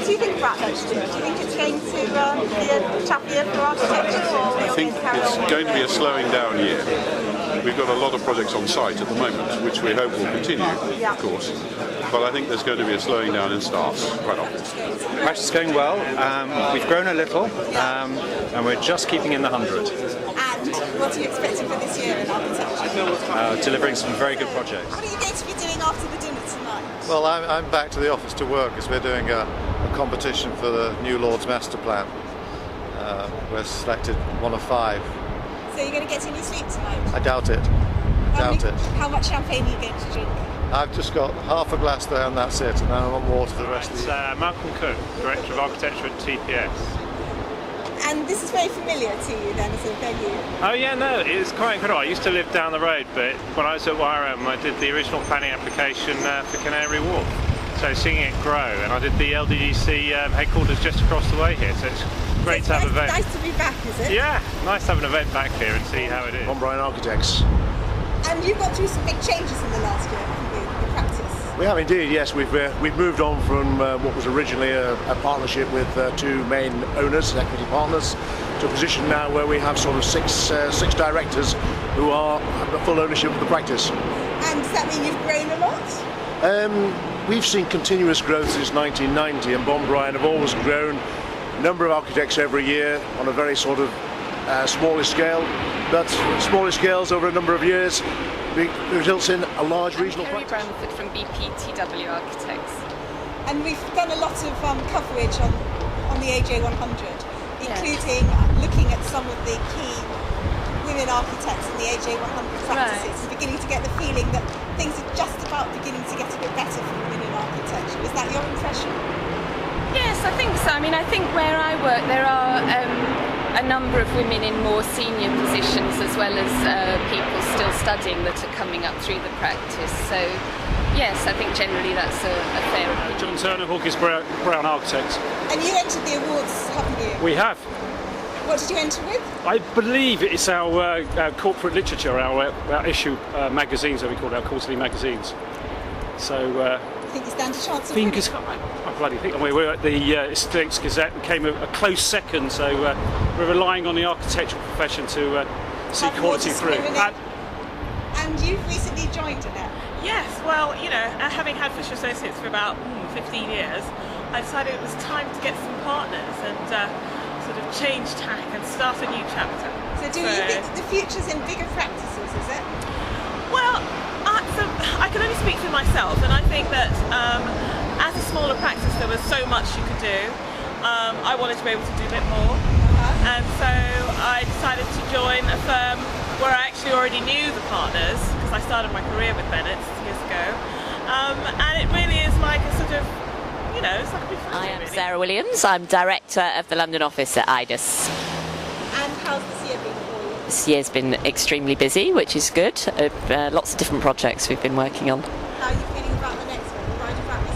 What do you think about that? Do you think it's going to be a tough year for architecture? Or I think it's going to be a slowing down year. We've got a lot of projects on site at the moment, which we hope will continue, of course. But I think there's going to be a slowing down in staffs, quite often. Practice is going well. We've grown a little, and we're just keeping in the 100. And what are you expecting for this year in architecture? Delivering some very good projects. What are you going to be doing after the dinner tonight? Well, I'm back to the office to work as we're doing a competition for the new Lord's Master Plan. We're selected one of 5. So you're going to get any sleep tonight? I doubt it. How much champagne are you going to drink? I've just got half a glass there and that's it, and then I want water for the rest of the year. Malcolm Cook, Director of Architecture at TPS. And this is very familiar to you then as a venue? Oh yeah, no, it's quite incredible. I used to live down the road, but when I was at YRM I did the original planning application for Canary Wharf. So seeing it grow, and I did the LDGC headquarters just across the way here, so it's great to have an event. Nice to be back, is it? Yeah, nice to have an event back here and see how it is. Von Bryan Architects. And you've gone through some big changes in the last year, haven't you, in practice? We have indeed, yes. We've moved on from what was originally a partnership with 2 main owners, equity partners, to a position now where we have sort of six directors who have the full ownership of the practice. And does that mean you've grown a lot? We've seen continuous growth since 1990, and Von Bryan have always grown. A number of architects every year on a very sort of smaller scale, but smaller scales over a number of years results in a large regional practice. Bramford from BPTW Architects. And we've done a lot of coverage on the AJ100, including looking at some of the key women architects in the AJ100 practices, and beginning to get the feeling that things are just about beginning to get a bit better for women in architecture. Is that your impression? Yes, I think so. I mean, I think where I work there are a number of women in more senior positions, as well as people still studying that are coming up through the practice. So yes, I think generally that's a fair opinion. John Turner, Hawkins Brown Architects. And you entered the awards, haven't you? We have. What did you enter with? I believe it's our corporate literature, our issue magazines, that we call it, our quarterly magazines. So I think you stand a chance of fingers. I bloody think. We were at the Essex Gazette and came a close second. So we're relying on the architectural profession to see quality through. And you've recently joined Annette. Yes, well, you know, having had Fisher Associates for about 15 years, I decided it was time to get some partners and sort of change tack and start a new chapter. So do you think the future's in bigger practices, is it? Well, I can only speak for myself, and I think that as a smaller practice there was so much you could do. I wanted to be able to do a bit more, and so I decided to join a firm where I actually already knew the partners, because I started my career with Bennett years ago, and it really is like a sort of, you know, it's like a big family. I am Sarah Williams. I'm Director of the London office at IDAS. And how's this year been for you? This year's been extremely busy, which is good. Lots of different projects we've been working on. How are you feeling about the next one, the Ryder Bradley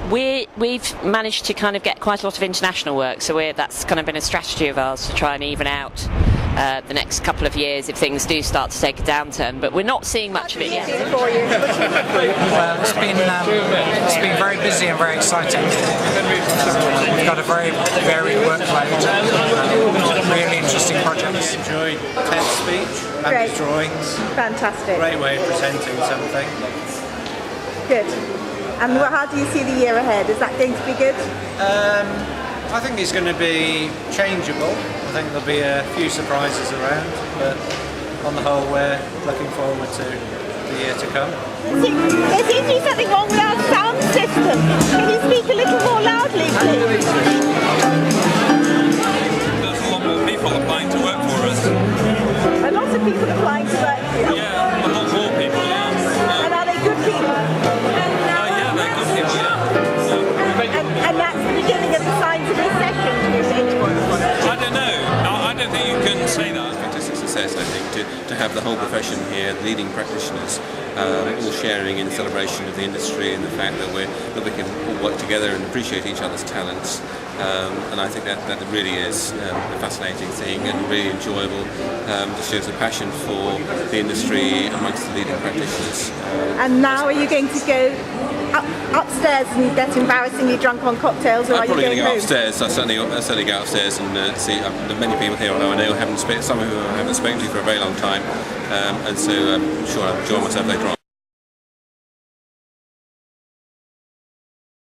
session? We've managed to kind of get quite a lot of international work, so that's kind of been a strategy of ours to try and even out the next couple of years if things do start to take a downturn, but we're not seeing much of it yet. Well, it's been very busy and very exciting. We've got a very varied workload, really interesting projects. Enjoyed Ted's speech and his drawings. Fantastic. Great way of presenting something. Good. And how do you see the year ahead? Is that going to be good? I think it's going to be changeable. I think there'll be a few surprises around, but on the whole we're looking forward to the year to come. There seems to be something wrong with our sound system. Can you speak a little more loudly, please? There's a lot more people applying to work for us. A lot of people applying to work for you? Yeah, a lot more people, yeah. And are they good people? Yeah, they're good people, yeah. And that's the beginning of the signs of recession, do you think? I don't know. I don't think you can say that. Fantastic success, I think, to have the whole profession here, leading practitioners, all sharing in the celebration of the industry and the fact that we can all work together and appreciate each other's talents. And I think that really is a fascinating thing and really enjoyable. Just shows a passion for the industry amongst the leading practitioners. And now are you going to go up upstairs and get embarrassingly drunk on cocktails, or I'm are you probably going to going go home? upstairs. I certainly go upstairs and see the many people here. I know some who I haven't spoken to for a very long time, and so I'm sure I'll enjoy myself later on.